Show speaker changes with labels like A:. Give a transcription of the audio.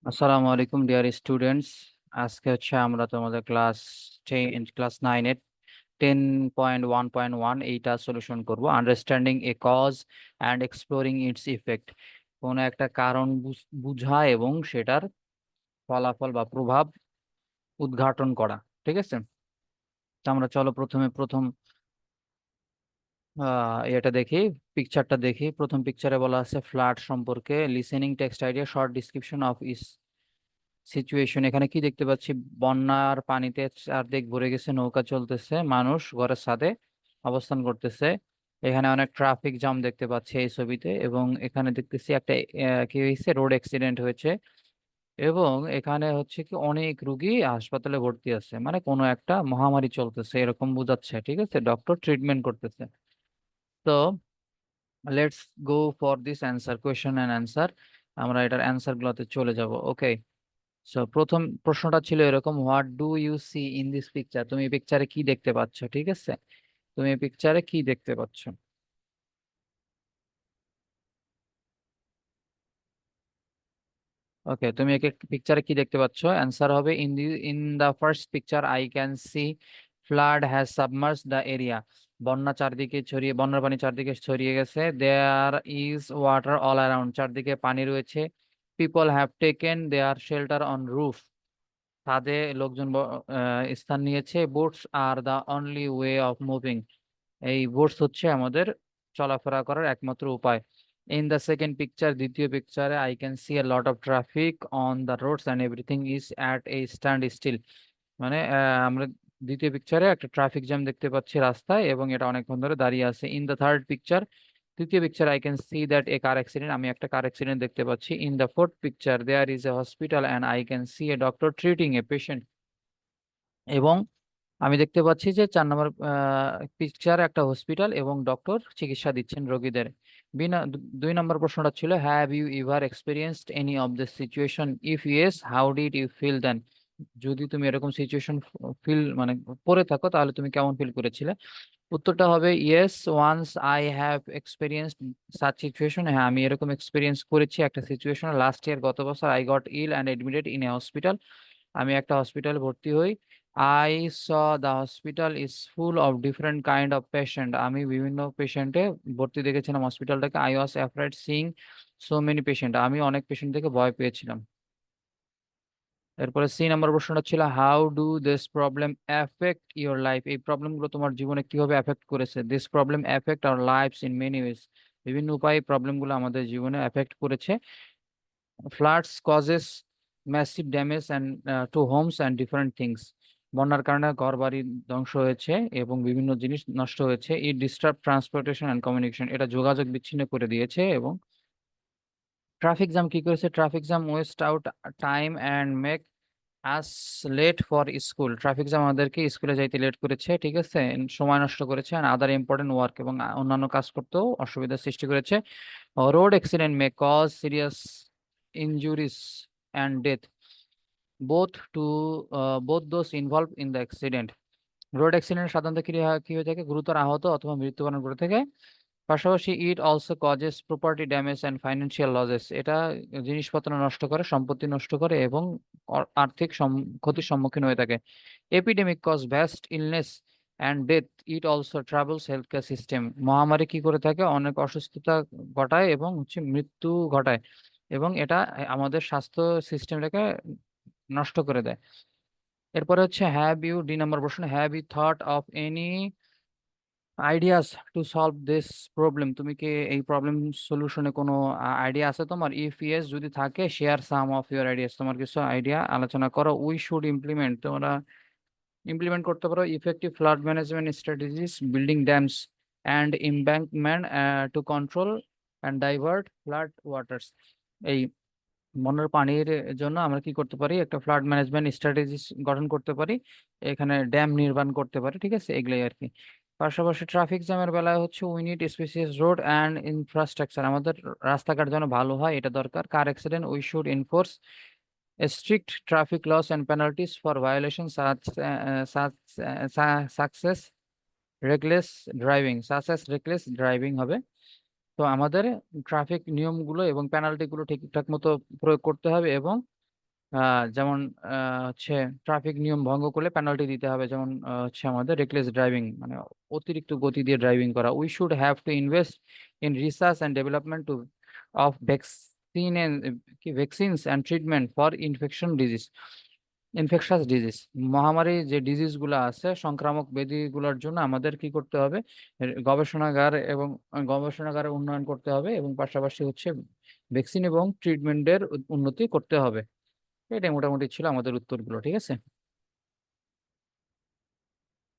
A: আসসালামু আলাইকুম dear students. আজকে আমরা তোমাদের ক্লাস 9-এর 10.1.1 এইটা সলিউশন করব, understanding a cause and exploring its effect. কোনো একটা কারণ বুঝা এবং সেটার ফলাফল বা প্রভাব উদ্ঘাটন করা। ঠিক আছে, তো আমরা চলো প্রথমে প্রথম এটা দেখি, পিকচারটা দেখি। প্রথম পিকচারে বলা আছে ফ্লাড সম্পর্কে, listening text idea, short description of is situation. এখানে কি দেখতে পাচ্ছি? বন্যার পানিতে চারদিক ভরে গেছে, নৌকা চলতেছে, মানুষ ঘরের ছাদে অবস্থান করতেছে। এখানে অনেক ট্রাফিক জ্যাম দেখতে পাচ্ছি এই ছবিতে, এবং এখানে দেখতেছি একটা কি হয়েছে, রোড অ্যাক্সিডেন্ট হয়েছে। এবং এখানে হচ্ছে কি অনেক রুগী হাসপাতালে ভর্তি আছে, মানে কোনো একটা মহামারী চলতেছে এরকম বোঝাচ্ছে। ঠিক আছে, ডক্টর ট্রিটমেন্ট করতেছে। তো let's go for this answer, question and answer. আমরা এটার অ্যান্সার গুলোতে চলে যাব। ওকে, সো প্রথম প্রশ্নটা ছিল এরকম, what do you see in this picture? তুমি এই পিকচারে কি দেখতে পাচ্ছ? ঠিক আছে, তুমি এই পিকচারে কি দেখতে পাচ্ছ? ওকে, তুমি একে পিকচারে কি দেখতে পাচ্ছ? অ্যান্সার হবে, in the first picture I can see flood has submerge the area. বন্যার পানি চারদিকে ছড়িয়ে গেছে। There is water all around, চারদিকে পানি রয়েছে। People have taken their shelter on roof, ছাদে লোকজন স্থান নিয়েছে। Boats are the only way of moving, এই বোটস হচ্ছে আমাদের চলাফেরা করার একমাত্র উপায়। ইন দ্য সেকেন্ড পিকচার, দ্বিতীয় পিকচারে, I can see a lot of traffic on the roads and everything is at a standstill. মানে আমরা দ্বিতীয় পিকচারে একটা ট্রাফিক জ্যাম দেখতে পাচ্ছি রাস্তায়, এবং এটা অনেকক্ষণ ধরে দাঁড়িয়ে আছে। ইন দ্য থার্ড পিকচার, তৃতীয় picture, I can see that a car accident, আমি একটা কার অ্যাক্সিডেন্ট দেখতে পাচ্ছি। In the fourth picture, there is a hospital and I can see a doctor treating a patient. এবং আমি দেখতে পাচ্ছি যে 4 নম্বর পিকচার একটা হসপিটাল এবং ডক্টর চিকিৎসা দিচ্ছেন রোগীদের। 2 নম্বর প্রশ্নটা ছিল, have you ever experienced any of this situation? If yes, how did you feel দেন? যদি তুমি এরকম সিচুয়েশন মানে পড়ে থাকো, তাহলে তুমি কেমন ফিল করেছিলে? উত্তরটা হবে yes, once I have experienced such situation. হ্যাঁ, আমি এরকম এক্সপিরিয়েন্স করেছি একটা সিচুয়েশন। লাস্ট ইয়ার, গত বছর, I got ill and admitted in a hospital, আমি একটা হসপিটালে ভর্তি হই। I saw the hospital is full of different kind of patient, আমি বিভিন্ন পেশেন্টে ভর্তি দেখেছিলাম হসপিটালটাকে। I was afraid seeing so many patient, আমি অনেক পেশেন্ট থেকে ভয় পেয়েছিলাম। এরপরে C নম্বর প্রশ্নটা ছিল, how do this problem affect your life? এই প্রবলেমগুলো তোমার জীবনে কিভাবে এফেক্ট করেছে? This problem affect our lives in many ways, বিভিন্ন উপায়ে প্রবলেমগুলো আমাদের জীবনে এফেক্ট করেছে। Floods causes massive damage and to homes and different things, বন্যার কারণে ঘর বাড়ি ধ্বংস হয়েছে এবং বিভিন্ন জিনিস নষ্ট হয়েছে। ইট ডিস্টার্ব ট্রান্সপোর্টেশন অ্যান্ড কমিউনিকেশন, এটা যোগাযোগ বিচ্ছিন্ন করে দিয়েছে। এবং ট্রাফিক জ্যাম কি করেছে? Traffic jam West out time and make us let for school, traffic jam আমাদেরকে স্কুলে যাইতে লেট করেছে, ঠিক আছে, সময় নষ্ট করেছে। অ্যান্ড আদার ইম্পর্টেন্ট ওয়ার্ক, এবং অন্যান্য কাজ করতেও অসুবিধার সৃষ্টি করেছে। Road accident may cause serious injuries and death both to both those involve in the accident. Road accident সাধারণত কি হয়ে থাকে? গুরুতর আহত অথবা মৃত্যুবরণ করে থাকে। পাশাপাশি it also causes property damage and financial losses, এটা জিনিসপত্র নষ্ট করে, সম্পত্তি নষ্ট করে, এবং আর্থিক ক্ষতির সম্মুখীন হয়ে থাকে। Epidemic cause vast illness and death, it also travels health care system, মহামারী কি করে থাকে? অনেক অসুস্থতা ঘটায় এবং হচ্ছে মৃত্যু ঘটায়, এবং এটা আমাদের স্বাস্থ্য সিস্টেমটাকে নষ্ট করে দেয়। এরপরে হচ্ছে, D নম্বর প্রশ্ন, have you thought of any ideas to solve this problem? তুমি কি এই প্রবলেম সলিউশনে কোনো আইডিয়া আছে তোমার? ইফ ইয়েস, যদি থাকে, share some of your ideas, তোমার কিছু আইডিয়া আলোচনা করো। উই শুড ইমপ্লিমেন্ট, তোমরা ইমপ্লিমেন্ট করতে পারো effective flood management strategies, building dams and embankment to control and divert flood waters. এই বন্যার পানির জন্য আমরা কি করতে পারি? একটা ফ্লাড ম্যানেজমেন্ট স্ট্র্যাটেজি গঠন করতে পারি, এখানে ড্যাম নির্মাণ করতে পারি। ঠিক আছে, এগুলাই আর কি। পাশাপাশি ট্রাফিক জ্যামের বেলায় হচ্ছে, we need spacious road and infrastructure, আমাদের রাস্তাঘাট যেন ভালো হয়, এটা দরকার। Car accident, we should enforce strict traffic laws and penalties for violations such as reckless driving হবে। তো আমাদের ট্রাফিক নিয়মগুলো এবং পেনাল্টি গুলো ঠিকঠাক মতো প্রয়োগ করতে হবে, এবং যেমন হচ্ছে ট্রাফিক নিয়ম ভঙ্গ করলে পেনাল্টি দিতে হবে, যেমন হচ্ছে আমাদের রেকলেস ড্রাইভিং, মানে অতিরিক্ত গতি দিয়ে ড্রাইভিং করা। We should have to invest in research and development to of vaccine and vaccines and treatment for infectious disease. মহামারী যে ডিজিজ গুলো আছে, সংক্রামক ব্যাধিগুলোর জন্য আমাদের কি করতে হবে? গবেষণাগার এবং গবেষণাগারের উন্নয়ন করতে হবে, এবং পাশাপাশি হচ্ছে ভ্যাকসিন এবং ট্রিটমেন্টের উন্নতি করতে হবে। এটাই মোটামুটি ছিল আমাদের উত্তরগুলো, ঠিক আছে।